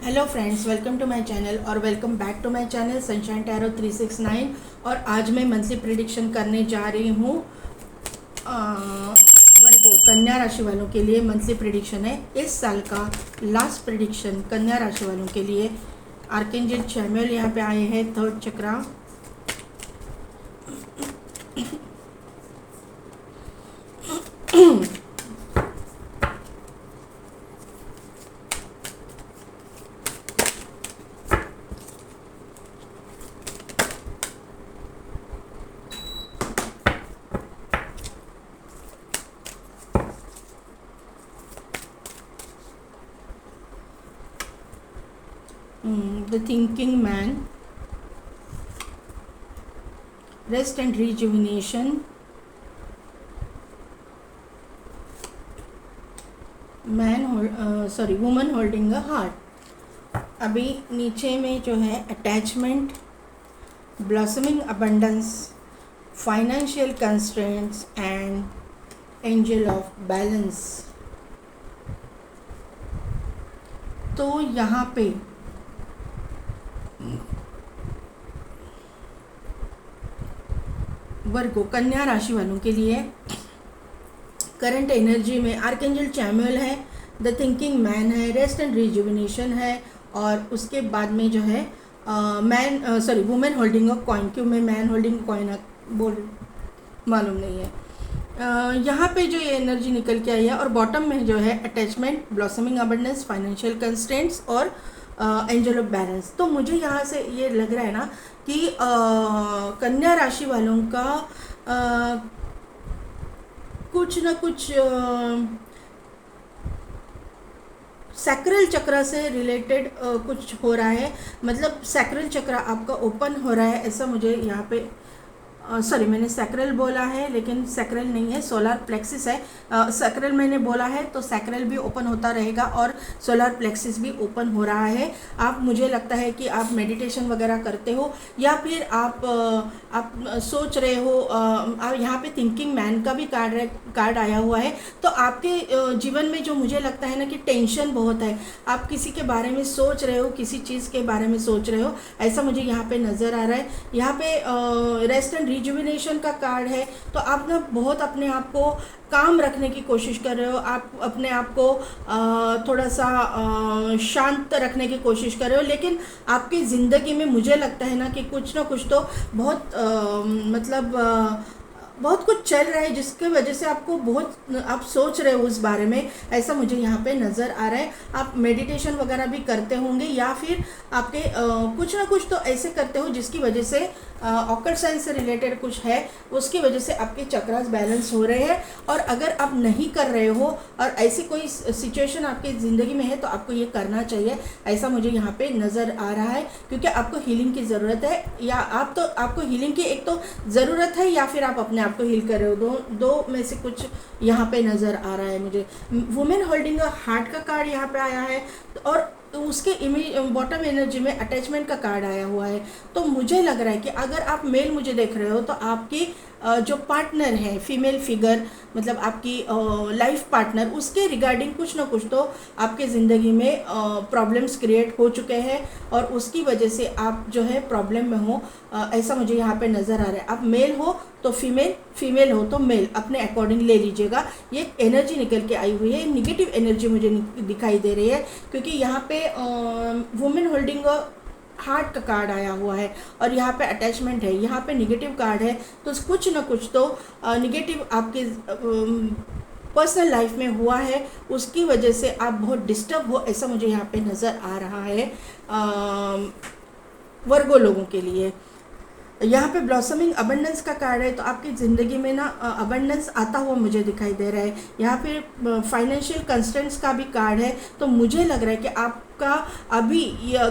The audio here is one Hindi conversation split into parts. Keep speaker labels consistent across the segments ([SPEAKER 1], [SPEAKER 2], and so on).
[SPEAKER 1] Hello friends, welcome to my channel और welcome back to my channel sunshine tarot 369। और आज मैं मंथली प्रिडिक्शन करने जा रही हूँ वर्गो कन्या राशि वालों के लिए। मंथली प्रिडिक्शन है इस साल का लास्ट प्रिडिक्शन कन्या राशि वालों के लिए। आर्केंजल चैमुएल यहाँ पे आए हैं, third chakra. The thinking man, rest and rejuvenation, woman holding a heart। अभी नीचे में जो है attachment, blossoming abundance, financial constraints and angel of balance. तो यहाँ पे वर्गो कन्या राशि वालों के लिए करंट एनर्जी में आर्केंजल चैमुएल है, द थिंकिंग मैन है, रेस्ट एंड रिजुविनेशन है, और उसके बाद में जो है वुमेन होल्डिंग अ कॉइन। क्यों मैं मैन होल्डिंग कॉइन बोल मालूम नहीं है। यहाँ पे जो ये एनर्जी निकल के आई है, और बॉटम में जो है attachment, blossoming abundance, financial constraints और एंजल ऑफ बैलेंस। तो मुझे यहाँ से ये लग रहा है ना कि कन्या राशि वालों का कुछ ना कुछ सैक्रल चक्र से रिलेटेड कुछ हो रहा है। मतलब सैक्रल चक्र आपका ओपन हो रहा है, ऐसा मुझे यहाँ पे मैंने सैक्रल बोला है लेकिन सैक्रल नहीं है, सोलर प्लेक्सिस है। सैक्रल मैंने बोला है तो सैक्रल भी ओपन होता रहेगा और सोलर प्लेक्सिस भी ओपन हो रहा है। आप, मुझे लगता है कि आप मेडिटेशन वगैरह करते हो, या फिर आप सोच रहे हो। यहाँ पे थिंकिंग मैन का भी कार्ड आया हुआ है। तो आपके जीवन में जो मुझे लगता है ना कि टेंशन बहुत है, आप किसी के बारे में सोच रहे हो, किसी चीज़ के बारे में सोच रहे हो, ऐसा मुझे यहाँ पे नज़र आ रहा है। यहाँ पे रेस्ट एंड रिजुविनेशन का कार्ड है। तो आप ना बहुत अपने आप को काम रखने की कोशिश कर रहे हो, आप अपने आप को थोड़ा सा शांत रखने की कोशिश कर रहे हो, लेकिन आपकी ज़िंदगी में मुझे लगता है ना कि कुछ ना कुछ तो बहुत कुछ चल रहा है जिसके वजह से आपको आप सोच रहे हो उस बारे में, ऐसा मुझे यहाँ पे नज़र आ रहा है। आप मेडिटेशन वगैरह भी करते होंगे, या फिर आपके कुछ ना कुछ तो ऐसे करते हो जिसकी वजह से ऑकल्ट साइंस से रिलेटेड कुछ है, उसकी वजह से आपके चक्रास बैलेंस हो रहे हैं। और अगर आप नहीं कर रहे हो और ऐसी कोई सिचुएशन आपकी ज़िंदगी में है तो आपको ये करना चाहिए, ऐसा मुझे यहाँ पे नज़र आ रहा है। क्योंकि आपको हीलिंग की ज़रूरत है, या आपको हीलिंग की एक तो ज़रूरत है, या फिर आप अपने आप को हील कर रहे हो। दो में से कुछ यहाँ पे नज़र आ रहा है मुझे। वुमेन होल्डिंग अ हार्ट का कार्ड यहाँ पे आया है, और उसके इमेज बॉटम एनर्जी में अटैचमेंट का कार्ड आया हुआ है। तो मुझे लग रहा है कि अगर आप मेल मुझे देख रहे हो तो आपकी जो पार्टनर है, फीमेल फिगर, मतलब आपकी लाइफ पार्टनर, उसके रिगार्डिंग कुछ ना कुछ तो आपके ज़िंदगी में प्रॉब्लम्स क्रिएट हो चुके हैं, और उसकी वजह से आप जो है प्रॉब्लम में हो, ऐसा मुझे यहाँ पे नज़र आ रहा है। आप मेल हो तो फीमेल, फीमेल हो तो मेल, अपने अकॉर्डिंग ले लीजिएगा। ये एनर्जी निकल के आई हुई है, निगेटिव एनर्जी मुझे दिखाई दे रही है, क्योंकि यहाँ पे वुमेन होल्डिंग हार्ट का कार्ड आया हुआ है, और यहाँ पे अटैचमेंट है, यहाँ पे निगेटिव कार्ड है। तो कुछ ना कुछ तो निगेटिव आपके पर्सनल लाइफ में हुआ है, उसकी वजह से आप बहुत डिस्टर्ब हो, ऐसा मुझे यहाँ पे नज़र आ रहा है वर्गो लोगों के लिए। यहाँ पे ब्लॉसमिंग अबंडेंस का कार्ड है, तो आपकी ज़िंदगी में ना अबंडेंस आता हुआ मुझे दिखाई दे रहा है। यहाँ पे फाइनेंशियल कंस्ट्रेंट्स का भी कार्ड है। तो मुझे लग रहा है कि आपका अभी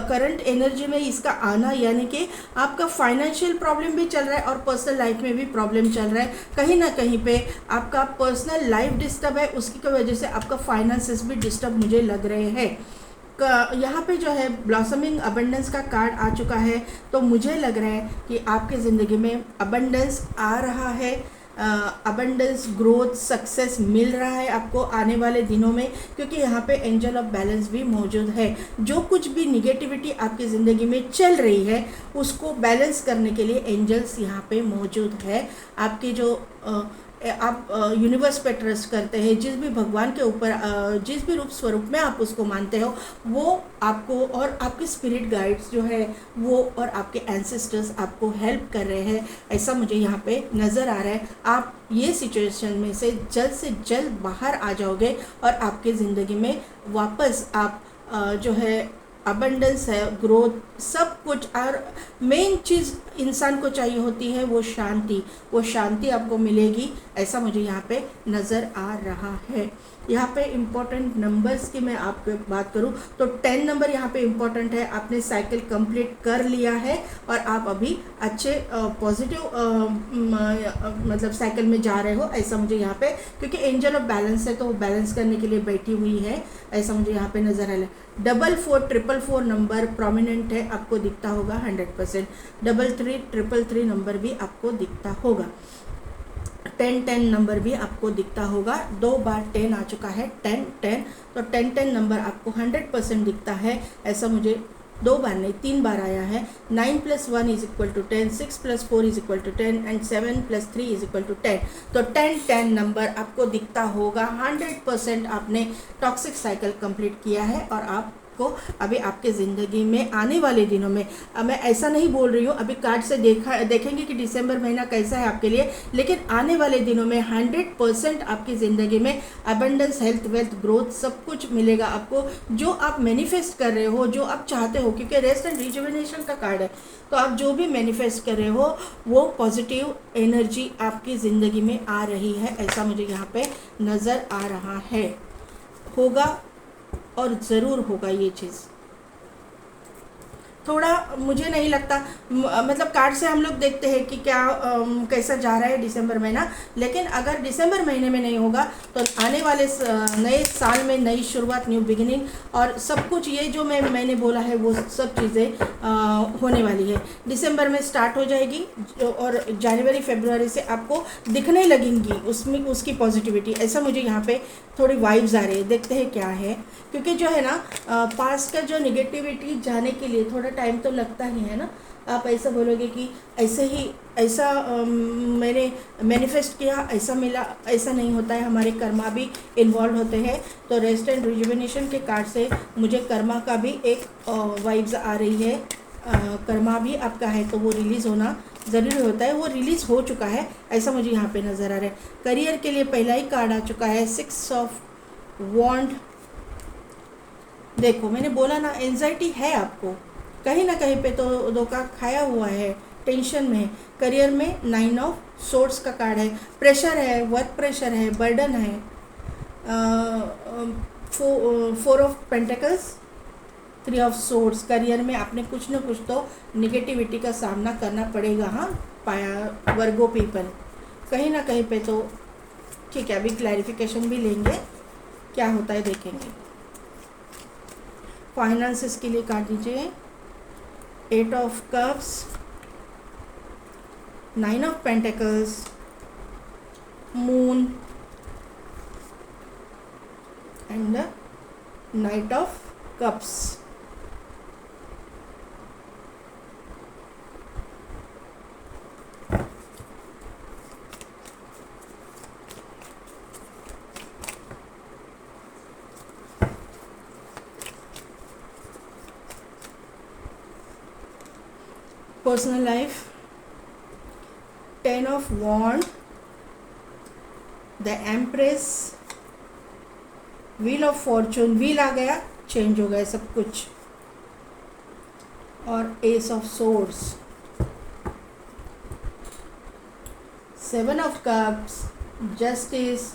[SPEAKER 1] करंट एनर्जी में इसका आना, यानी कि आपका फाइनेंशियल प्रॉब्लम भी चल रहा है और पर्सनल लाइफ में भी प्रॉब्लम चल रहा है। कहीं ना कहीं पे आपका पर्सनल लाइफ डिस्टर्ब है, उसकी वजह से आपका फाइनेंसेस भी डिस्टर्ब मुझे लग रहे हैं। यहाँ पे जो है ब्लॉसमिंग अबंडेंस का कार्ड आ चुका है। तो मुझे लग रहा है कि आपके ज़िंदगी में अबंडेंस आ रहा है, अबंडेंस, ग्रोथ, सक्सेस मिल रहा है आपको आने वाले दिनों में, क्योंकि यहाँ पे एंजल ऑफ बैलेंस भी मौजूद है। जो कुछ भी निगेटिविटी आपकी ज़िंदगी में चल रही है उसको बैलेंस करने के लिए एंजल्स यहाँ पे मौजूद है। आपके जो आप यूनिवर्स पे ट्रस्ट करते हैं, जिस भी भगवान के ऊपर जिस भी रूप स्वरूप में आप उसको मानते हो, वो आपको और आपके स्पिरिट गाइड्स जो है वो और आपके एंसेस्टर्स आपको हेल्प कर रहे हैं, ऐसा मुझे यहाँ पे नज़र आ रहा है। आप ये सिचुएशन में से जल्द बाहर आ जाओगे और आपके ज़िंदगी में वापस आप जो है अबंडेंस है, ग्रोथ, सब कुछ। और मेन चीज़ इंसान को चाहिए होती है वो शांति, वो शांति आपको मिलेगी, ऐसा मुझे यहाँ पे नज़र आ रहा है। यहाँ पे इम्पोर्टेंट नंबर्स की मैं आपको बात करूँ तो 10 नंबर यहाँ पे इम्पोर्टेंट है। आपने साइकिल कंप्लीट कर लिया है और आप अभी अच्छे पॉजिटिव मतलब साइकिल में जा रहे हो, ऐसा मुझे यहाँ पे, क्योंकि एंजल ऑफ बैलेंस है तो वो बैलेंस करने के लिए बैठी हुई है, ऐसा मुझे यहाँ पे नज़र आ रहा है। 4444 नंबर प्रोमिनेंट है, आपको दिखता होगा 100%। 3333 नंबर भी आपको दिखता होगा। 1010 नंबर भी आपको दिखता होगा, 2 बार 10 आ चुका है, 1010, तो 1010 नंबर आपको 100% दिखता है, ऐसा मुझे 2 बार नहीं 3 बार आया है। 9 + 1 = 10, 6 + 4 = 10 एंड 7 + 3 = 10। तो 1010 नंबर आपको दिखता होगा। 100% आपने टॉक्सिक साइकिल कंप्लीट किया है और आपको अभी आपके ज़िंदगी में आने वाले दिनों में, मैं ऐसा नहीं बोल रही हूँ अभी कार्ड से देखेंगे कि दिसंबर महीना कैसा है आपके लिए, लेकिन आने वाले दिनों में 100% आपकी ज़िंदगी में अबंडेंस, हेल्थ, वेल्थ, ग्रोथ सब कुछ मिलेगा आपको। जो आप मैनिफेस्ट कर रहे हो, जो आप चाहते हो, क्योंकि रेस्ट एंड रिजुविनेशन का कार्ड है, तो आप जो भी मैनिफेस्ट कर रहे हो वो पॉजिटिव एनर्जी आपकी ज़िंदगी में आ रही है, ऐसा मुझे यहाँ पे नज़र आ रहा है। होगा और ज़रूर होगा ये चीज़। थोड़ा मुझे नहीं लगता, मतलब कार्ड से हम लोग देखते हैं कि क्या कैसा जा रहा है दिसंबर महीना, लेकिन अगर दिसंबर महीने में नहीं होगा तो आने वाले नए साल में नई शुरुआत, न्यू बिगिनिंग और सब कुछ, ये जो मैंने बोला है वो सब चीज़ें होने वाली है। दिसंबर में स्टार्ट हो जाएगी और जनवरी फरवरी से आपको दिखने लगेंगी उसमें उसकी पॉजिटिविटी, ऐसा मुझे यहाँ पे थोड़ी वाइब्स आ रही है। देखते हैं क्या है, क्योंकि जो है ना पास्ट का जो निगेटिविटी जाने के लिए थोड़ा टाइम तो लगता ही है ना। आप ऐसा बोलोगे कि ऐसा मैंने मैनिफेस्ट किया, ऐसा मिला, ऐसा नहीं होता है, हमारे कर्मा भी इन्वॉल्व होते हैं। तो रेस्ट एंड रिजुविनेशन के कार्ड से मुझे कर्मा का भी एक वाइब्स आ रही है। कर्मा भी आपका है तो वो रिलीज़ होना ज़रूरी होता है, वो रिलीज़ हो चुका है, ऐसा मुझे यहाँ पे नज़र आ रहा है। करियर के लिए पहला ही कार्ड आ चुका है, 6 ऑफ वॉन्ड। देखो मैंने बोला ना, एंजाइटी है आपको कहीं ना कहीं पे, तो धोखा खाया हुआ है, टेंशन में है। करियर में 9 ऑफ सोर्ड्स का कार्ड है, प्रेशर है, वर्क प्रेशर है, बर्डन है। 4 of pentacles, 3 of swords. Career में आपने कुछ न कुछ तो निगेटिविटी का सामना करना पड़ेगा। हाँ पाया वर्गो पीपल कहीं ना कहीं पे, तो ठीक है अभी क्लैरिफिकेशन भी लेंगे, क्या होता है देखेंगे। फाइनेंसेस के लिए काट दीजिए, 8 of cups, 9 of pentacles, moon and the knight of cups. Personal life, 10 of wand, the empress, wheel of fortune, wheel आ गया, चेंज हो गया सब कुछ, और ace of swords, 7 of cups, justice,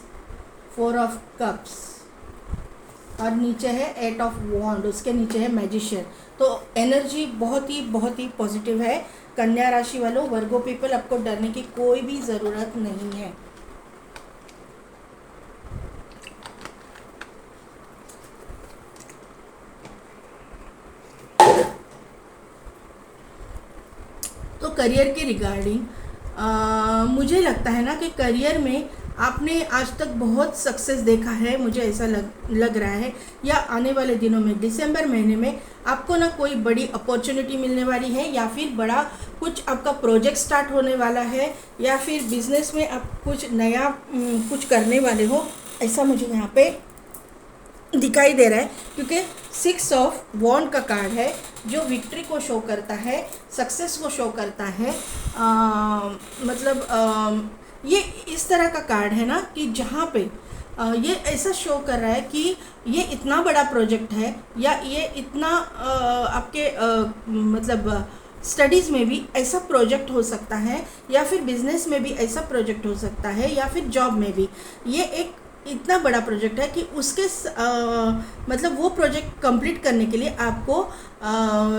[SPEAKER 1] 4 of cups, और नीचे है 8 ऑफ वॉन्ड, उसके नीचे है मैजिशियन। तो एनर्जी बहुत ही पॉजिटिव है। कन्या राशि वालों, वर्गो पीपल, आपको डरने की कोई भी ज़रूरत नहीं है। तो करियर के रिगार्डिंग मुझे लगता है ना कि करियर में आपने आज तक बहुत सक्सेस देखा है, मुझे ऐसा लग रहा है, या आने वाले दिनों में दिसंबर महीने में आपको ना कोई बड़ी अपॉर्चुनिटी मिलने वाली है, या फिर बड़ा कुछ आपका प्रोजेक्ट स्टार्ट होने वाला है, या फिर बिजनेस में आप कुछ नया कुछ करने वाले हो, ऐसा मुझे यहाँ पे दिखाई दे रहा है। क्योंकि 6 ऑफ वॉन्ड का कार्ड है जो विक्ट्री को शो करता है, सक्सेस को शो करता है। ये इस तरह का कार्ड है ना कि जहाँ पे ये ऐसा शो कर रहा है कि ये इतना बड़ा प्रोजेक्ट है, या ये इतना आपके स्टडीज़ में भी ऐसा प्रोजेक्ट हो सकता है, या फिर बिजनेस में भी ऐसा प्रोजेक्ट हो सकता है, या फिर जॉब में भी ये एक इतना बड़ा प्रोजेक्ट है कि उसके वो प्रोजेक्ट कंप्लीट करने के लिए आपको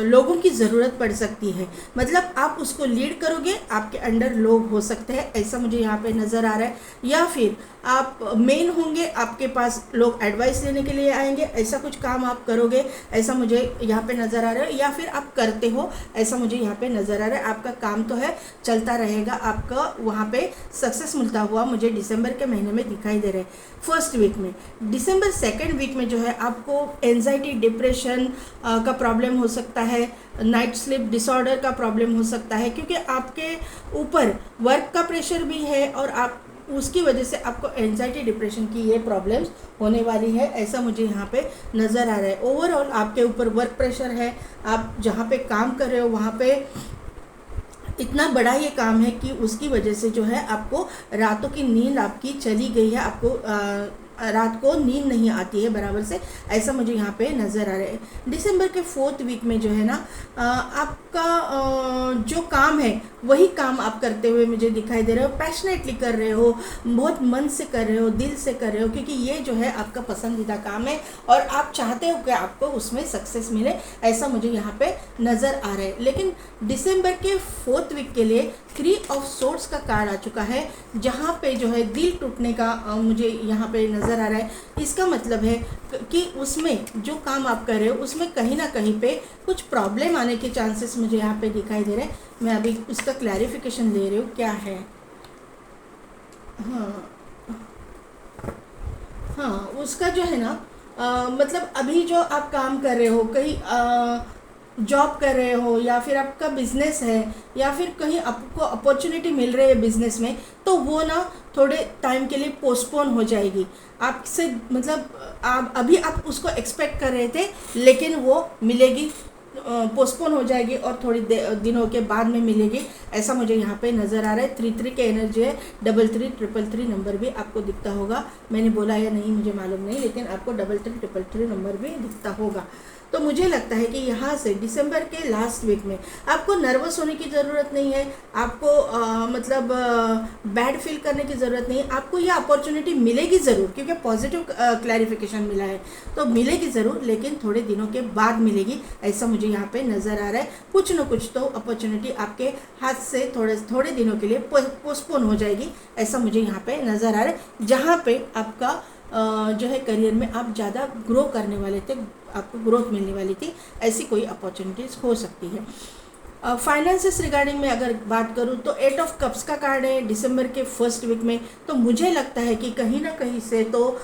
[SPEAKER 1] लोगों की ज़रूरत पड़ सकती है। मतलब आप उसको लीड करोगे, आपके अंडर लोग हो सकते हैं, ऐसा मुझे यहाँ पे नज़र आ रहा है। या फिर आप मेन होंगे, आपके पास लोग एडवाइस लेने के लिए आएंगे, ऐसा कुछ काम आप करोगे, ऐसा मुझे यहाँ पे नज़र आ रहा है। या फिर आप करते हो, ऐसा मुझे यहाँ पे नज़र आ रहा है। आपका काम तो है, चलता रहेगा, आपका वहाँ पे सक्सेस मिलता हुआ मुझे दिसंबर के महीने में दिखाई दे रहा है। फर्स्ट वीक में, दिसंबर सेकेंड वीक में जो है आपको एंजाइटी, डिप्रेशन का प्रॉब्लम हो सकता है, नाइट स्लीप डिसऑर्डर का प्रॉब्लम हो सकता है, क्योंकि आपके ऊपर वर्क का प्रेशर भी है और आप उसकी वजह से आपको एंजाइटी, डिप्रेशन की ये प्रॉब्लम्स होने वाली है, ऐसा मुझे यहाँ पे नज़र आ रहा है। ओवरऑल आपके ऊपर वर्क प्रेशर है, आप जहाँ पे काम कर रहे हो वहाँ पे इतना बड़ा ये काम है कि उसकी वजह से जो है आपको रातों की नींद आपकी चली गई है, आपको रात को नींद नहीं आती है बराबर से, ऐसा मुझे यहाँ पे नज़र आ रहा है। दिसंबर के 4th वीक में जो है ना आपका जो काम है वही काम आप करते हुए मुझे दिखाई दे रहे हो, पैशनेटली कर रहे हो, बहुत मन से कर रहे हो, दिल से कर रहे हो, क्योंकि ये जो है आपका पसंदीदा काम है और आप चाहते हो कि आपको उसमें सक्सेस मिले, ऐसा मुझे यहाँ पे नज़र आ रहा है। लेकिन दिसंबर के 4th वीक के लिए 3 ऑफ सोर्ड्स का कार्ड आ चुका है, जहाँ पे जो है दिल टूटने का मुझे यहाँ पे नज़र आ रहा है। इसका मतलब है कि उसमें जो काम आप कर रहे हो उसमें कहीं ना कहीं पे कुछ प्रॉब्लम आने के चांसेस मुझे यहाँ पे दिखाई दे रहे हैं। मैं अभी उसका क्लैरिफिकेशन ले रही हूँ क्या है। हाँ, उसका जो है ना अभी जो आप काम कर रहे हो, कहीं जॉब कर रहे हो, या फिर आपका बिजनेस है, या फिर कहीं आपको अपॉर्चुनिटी मिल रही है बिजनेस में, तो वो ना थोड़े टाइम के लिए पोस्टपोन हो जाएगी आपसे। आप उसको एक्सपेक्ट कर रहे थे, लेकिन वो मिलेगी, पोस्टपोन हो जाएगी और थोड़ी दिनों के बाद में मिलेगी, ऐसा मुझे यहाँ पे नज़र आ रहा है। 3 के एनर्जी है, 3333 नंबर भी आपको दिखता होगा। मैंने बोला या नहीं मुझे मालूम नहीं, लेकिन आपको 3333 नंबर भी दिखता होगा। तो मुझे लगता है कि यहाँ से दिसंबर के लास्ट वीक में आपको नर्वस होने की ज़रूरत नहीं है, आपको बैड फील करने की ज़रूरत नहीं है। आपको ये अपॉर्चुनिटी मिलेगी ज़रूर, क्योंकि पॉजिटिव क्लैरिफिकेशन मिला है, तो मिलेगी ज़रूर, लेकिन थोड़े दिनों के बाद मिलेगी, ऐसा मुझे यहाँ पे नज़र आ रहा है। कुछ न कुछ तो अपॉर्चुनिटी आपके हाथ से थोड़े दिनों के लिए पोस्टपोन हो जाएगी, ऐसा मुझे यहाँ पे नज़र आ रहा है। जहाँ पे आपका जो है करियर में आप ज़्यादा ग्रो करने वाले थे, आपको ग्रोथ मिलने वाली थी, ऐसी कोई अपॉर्चुनिटीज़ हो सकती है। फाइनेंसेस रिगार्डिंग में अगर बात करूं तो 8 ऑफ कप्स का कार्ड है दिसंबर के 1st वीक में। तो मुझे लगता है कि कहीं ना कहीं से तो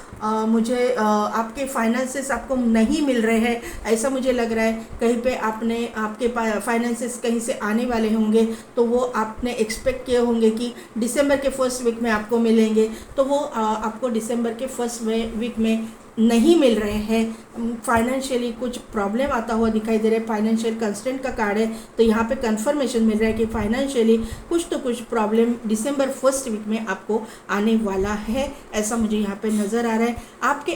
[SPEAKER 1] मुझे आपके फाइनेंसेस आपको नहीं मिल रहे हैं, ऐसा मुझे लग रहा है। कहीं पे आपके फाइनेंसेस कहीं से आने वाले होंगे, तो वो आपने एक्सपेक्ट किए होंगे कि दिसंबर के 1st वीक में आपको मिलेंगे, तो वो आपको दिसंबर के 1st वीक में नहीं मिल रहे हैं। फाइनेंशियली कुछ प्रॉब्लम आता हुआ दिखाई दे रहा है, फाइनेंशियल कंस्ट्रेंट का कार्ड है, तो यहाँ पे कंफर्मेशन मिल रहा है कि फाइनेंशियली कुछ तो कुछ प्रॉब्लम दिसंबर 1st वीक में आपको आने वाला है, ऐसा मुझे यहाँ पे नज़र आ रहा है। आपके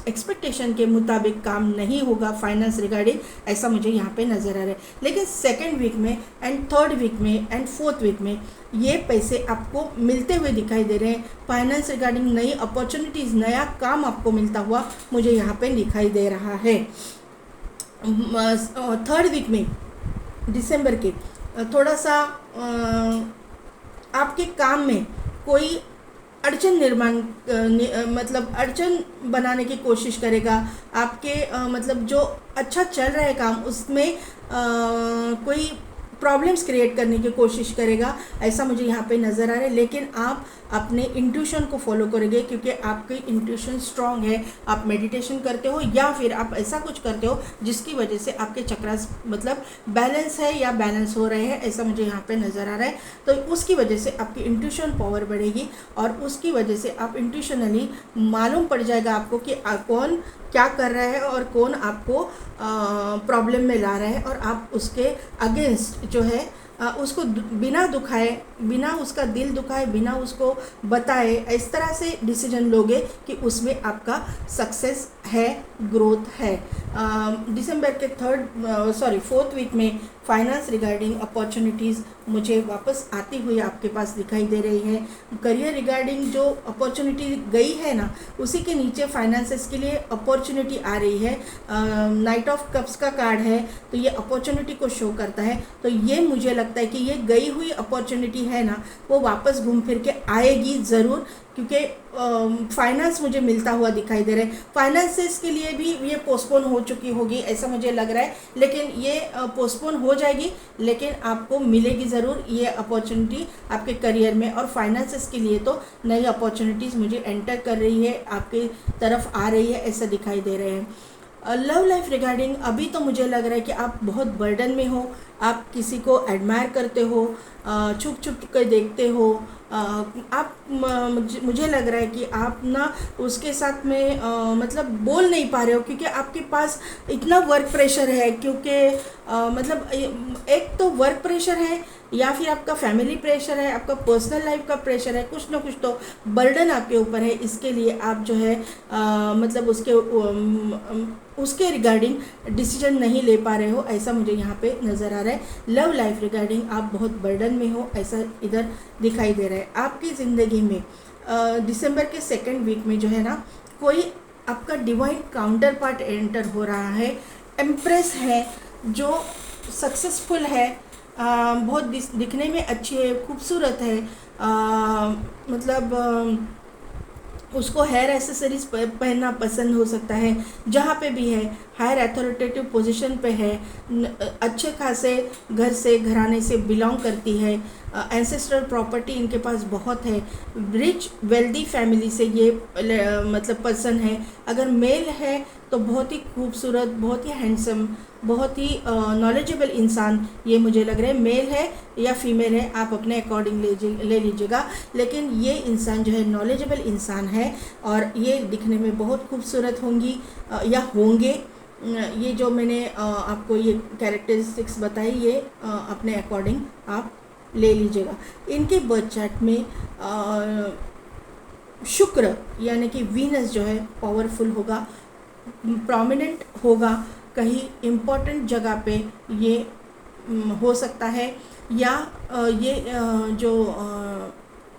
[SPEAKER 1] एक्सपेक्टेशन के मुताबिक काम नहीं होगा फाइनेंस रिगार्डिंग, ऐसा मुझे यहाँ पे नज़र आ रहा है। लेकिन 2nd वीक में एंड 3rd वीक में एंड 4th वीक में ये पैसे आपको मिलते हुए दिखाई दे रहे हैं। फाइनेंस रिगार्डिंग नई अपॉर्चुनिटीज़, नया काम आपको मिलता हुआ मुझे यहाँ पे दिखाई दे रहा है। 3rd वीक में दिसंबर के थोड़ा सा आपके काम में कोई अड़चन अड़चन बनाने की कोशिश करेगा। आपके जो अच्छा चल रहा है काम, उसमें कोई प्रॉब्लम्स क्रिएट करने की कोशिश करेगा, ऐसा मुझे यहाँ पे नज़र आ रहा है। लेकिन आप अपने इंट्यूशन को फॉलो करोगे क्योंकि आपकी इंट्यूशन स्ट्रांग है। आप मेडिटेशन करते हो या फिर आप ऐसा कुछ करते हो जिसकी वजह से आपके चक्रास मतलब बैलेंस है या बैलेंस हो रहे हैं, ऐसा मुझे यहाँ पे नज़र आ रहा है। तो उसकी वजह से आपकी इंट्यूशन पावर बढ़ेगी और उसकी वजह से आप इंट्यूशनली मालूम पड़ जाएगा आपको कि कौन क्या कर रहा है और कौन आपको प्रॉब्लम में ला रहा है, और आप उसके अगेंस्ट जो है उसको बिना दुखाए, बिना उसका दिल दुखाए, बिना उसको बताए, इस तरह से डिसीजन लोगे कि उसमें आपका सक्सेस है, ग्रोथ है। दिसंबर के फोर्थ वीक में फाइनेंस रिगार्डिंग अपॉर्चुनिटीज़ मुझे वापस आती हुई आपके पास दिखाई दे रही है। करियर रिगार्डिंग जो अपॉर्चुनिटी गई है ना, उसी के नीचे फाइनेंसेस के लिए अपॉर्चुनिटी आ रही है। नाइट ऑफ कप्स का कार्ड है तो ये अपॉर्चुनिटी को शो करता है। तो ये मुझे लगता है कि ये गई हुई अपॉर्चुनिटी है ना, वो वापस घूम फिर के आएगी ज़रूर, क्योंकि फाइनेंस मुझे मिलता हुआ दिखाई दे रहा है। फाइनेंसेस के लिए भी ये पोस्टपोन हो चुकी होगी ऐसा मुझे लग रहा है, लेकिन ये पोस्टपोन हो जाएगी, लेकिन आपको मिलेगी ज़रूर ये अपॉर्चुनिटी आपके करियर में। और फाइनेंसेस के लिए तो नई अपॉर्चुनिटीज़ मुझे एंटर कर रही है, आपकी तरफ आ रही है, ऐसा दिखाई दे रहे हैं। लव लाइफ रिगार्डिंग अभी तो मुझे लग रहा है कि आप बहुत बर्डन में हो, आप किसी को एडमायर करते हो, छुप छुप कर देखते हो, आप मुझे लग रहा है कि आप ना उसके साथ में मतलब बोल नहीं पा रहे हो क्योंकि आपके पास इतना वर्क प्रेशर है। क्योंकि मतलब एक तो वर्क प्रेशर है या फिर आपका फैमिली प्रेशर है, आपका पर्सनल लाइफ का प्रेशर है, कुछ ना कुछ तो बर्डन आपके ऊपर है। इसके लिए आप जो है मतलब उसके रिगार्डिंग डिसीजन नहीं ले पा रहे हो, ऐसा मुझे यहाँ पे नज़र आ रहा है। लव लाइफ रिगार्डिंग आप बहुत बर्डन में हो, ऐसा इधर दिखाई दे रहा है। आपकी ज़िंदगी में दिसंबर के सेकेंड वीक में जो है ना, कोई आपका डिवाइन काउंटर पार्ट एंटर हो रहा है। एम्प्रेस है जो सक्सेसफुल है, बहुत दिखने में अच्छी है, खूबसूरत है, मतलब उसको हेयर एसेसरीज पहनना पसंद हो सकता है, जहाँ पे भी है हायर अथॉरिटेटिव पोजीशन पे है, अच्छे खासे घर से घराने से बिलोंग करती है, एंसेस्ट्रल प्रॉपर्टी इनके पास बहुत है, रिच वेल्दी फैमिली से ये मतलब पर्सन है। अगर मेल है तो बहुत ही खूबसूरत, बहुत ही हैंडसम, बहुत ही नॉलेजेबल इंसान ये मुझे लग रहा है। मेल है या फीमेल है आप अपने अकॉर्डिंग ले लीजिएगा, लेकिन ये इंसान जो है नॉलेजेबल इंसान है और ये दिखने में बहुत खूबसूरत होंगी या होंगे। ये जो मैंने आपको ये कैरेक्टरिस्टिक्स बताई ये अपने अकॉर्डिंग आप ले लीजिएगा। इनके बर्थ चार्ट में शुक्र यानी कि वीनस जो है पावरफुल होगा, प्रोमिनेंट होगा, कहीं इम्पोर्टेंट जगह पे ये हो सकता है, या ये जो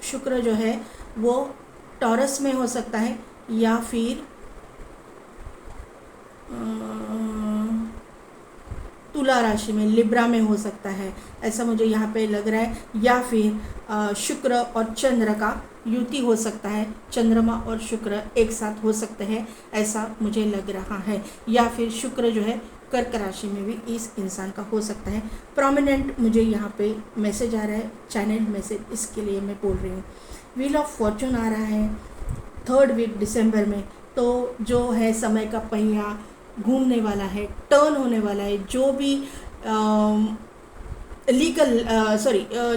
[SPEAKER 1] शुक्र जो है वो टॉरस में हो सकता है या फिर तुला राशि में लिब्रा में हो सकता है, ऐसा मुझे यहाँ पे लग रहा है। या फिर शुक्र और चंद्र का युति हो सकता है, चंद्रमा और शुक्र एक साथ हो सकते हैं, ऐसा मुझे लग रहा है। या फिर शुक्र जो है कर्क राशि में भी इस इंसान का हो सकता है। प्रोमिनेंट मुझे यहाँ पे मैसेज आ रहा है, चैनल मैसेज, इसके लिए मैं बोल रही हूँ। व्हील ऑफ फॉर्चून आ रहा है थर्ड वीक दिसंबर में, तो जो है समय का पहिया घूमने वाला है, टर्न होने वाला है। जो भी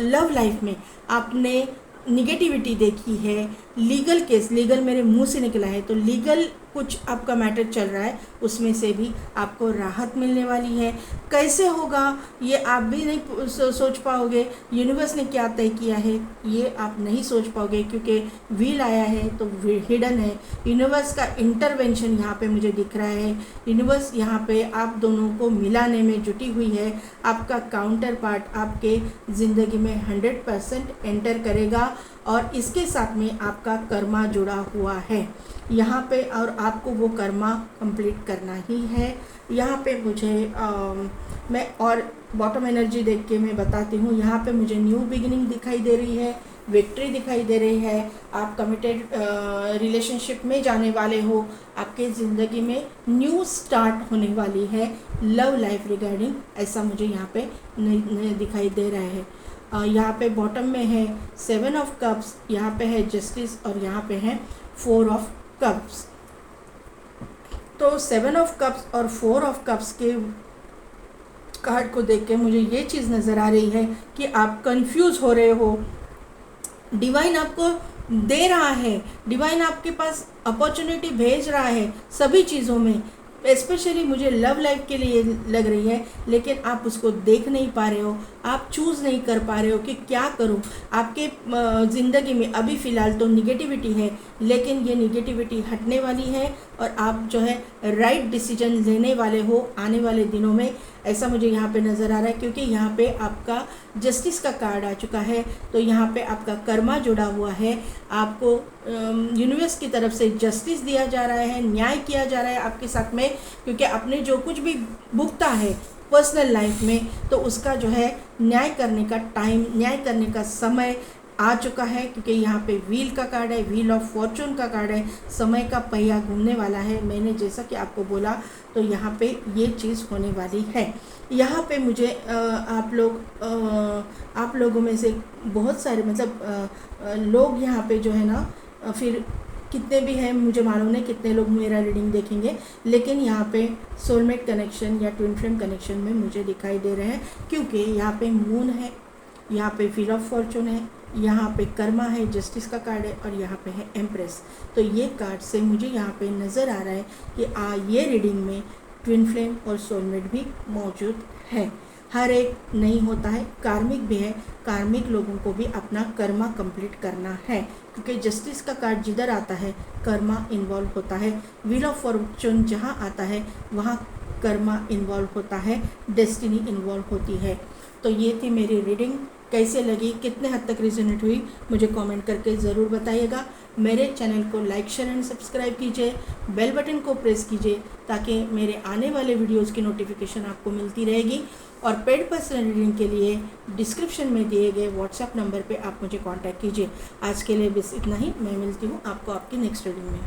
[SPEAKER 1] लव लाइफ में आपने निगेटिविटी देखी है, लीगल केस, लीगल मेरे मुंह से निकला है तो लीगल कुछ आपका मैटर चल रहा है, उसमें से भी आपको राहत मिलने वाली है। कैसे होगा ये आप भी नहीं सोच पाओगे, यूनिवर्स ने क्या तय किया है ये आप नहीं सोच पाओगे, क्योंकि व्हील आया है तो हिडन है। यूनिवर्स का इंटरवेंशन यहाँ पे मुझे दिख रहा है। यूनिवर्स यहाँ पे आप दोनों को मिलाने में जुटी हुई है। आपका काउंटर पार्ट आपके ज़िंदगी में 100% एंटर करेगा और इसके साथ में आपका कर्मा जुड़ा हुआ है यहाँ पे, और आपको वो कर्मा कंप्लीट करना ही है। यहाँ पे मुझे मैं और बॉटम एनर्जी देख के मैं बताती हूँ। यहाँ पे मुझे न्यू बिगिनिंग दिखाई दे रही है, विक्ट्री दिखाई दे रही है, आप कमिटेड रिलेशनशिप में जाने वाले हो, आपके ज़िंदगी में न्यू स्टार्ट होने वाली है लव लाइफ रिगार्डिंग, ऐसा मुझे यहाँ पे दिखाई दे रहा है। यहाँ पे बॉटम में है 7 ऑफ कप्स, यहाँ पे है जस्टिस और यहाँ पे है 4 ऑफ कप्स। तो 7 ऑफ कप्स और 4 ऑफ कप्स के कार्ड को देख के मुझे ये चीज़ नज़र आ रही है कि आप कंफ्यूज हो रहे हो। डिवाइन आपको दे रहा है, डिवाइन आपके पास अपॉर्चुनिटी भेज रहा है सभी चीज़ों में, स्पेशली मुझे लव लाइफ के लिए लग रही है, लेकिन आप उसको देख नहीं पा रहे हो, आप चूज़ नहीं कर पा रहे हो कि क्या करूं। आपके ज़िंदगी में अभी फ़िलहाल तो निगेटिविटी है, लेकिन ये निगेटिविटी हटने वाली है और आप जो है राइट डिसीजन लेने वाले हो आने वाले दिनों में, ऐसा मुझे यहाँ पे नज़र आ रहा है। क्योंकि यहाँ पे आपका जस्टिस का कार्ड आ चुका है, तो यहाँ पे आपका कर्मा जुड़ा हुआ है, आपको यूनिवर्स की तरफ से जस्टिस दिया जा रहा है, न्याय किया जा रहा है आपके साथ में, क्योंकि आपने जो कुछ भी भुगता है पर्सनल लाइफ में, तो उसका जो है न्याय करने का टाइम, न्याय करने का समय आ चुका है। क्योंकि यहाँ पे व्हील का कार्ड है, व्हील ऑफ फॉर्चून का कार्ड है, समय का पहिया घूमने वाला है। मैंने जैसा कि आपको बोला, तो यहाँ पे ये चीज़ होने वाली है। यहाँ पे मुझे आप लोगों में से बहुत सारे लोग यहाँ पे जो है ना, फिर कितने भी हैं मुझे मालूम नहीं कितने लोग मेरा रीडिंग देखेंगे, लेकिन यहाँ पे सोलमेट कनेक्शन या ट्विन फ्लेम कनेक्शन में मुझे दिखाई दे रहे हैं। क्योंकि यहाँ पे मून है, यहाँ पे व्हील ऑफ फॉर्चून है, यहाँ पे कर्मा है, जस्टिस का कार्ड है और यहाँ पे है एम्प्रेस। तो ये कार्ड से मुझे यहाँ पे नज़र आ रहा है कि ये रीडिंग में ट्विन फ्लेम और सोलमेट भी मौजूद है। हर एक नहीं होता है, कार्मिक भी है, कार्मिक लोगों को भी अपना कर्मा कंप्लीट करना है। क्योंकि जस्टिस का कार्ड जिधर आता है कर्मा इन्वॉल्व होता है, व्हील ऑफ फॉर्चून जहाँ आता है वहाँ कर्मा इन्वॉल्व होता है, डेस्टिनी इन्वॉल्व होती है। तो ये थी मेरी रीडिंग, कैसे लगी, कितने हद तक रिजोनेट हुई, मुझे कमेंट करके ज़रूर बताइएगा। मेरे चैनल को लाइक शेयर एंड सब्सक्राइब कीजिए, बेल बटन को प्रेस कीजिए ताकि मेरे आने वाले वीडियोस की नोटिफिकेशन आपको मिलती रहेगी। और पेड पर्सनल रीडिंग के लिए डिस्क्रिप्शन में दिए गए व्हाट्सएप नंबर पे आप मुझे कांटेक्ट कीजिए। आज के लिए बस इतना ही, मैं मिलती हूँ आपको आपकी नेक्स्ट रीडिंग में।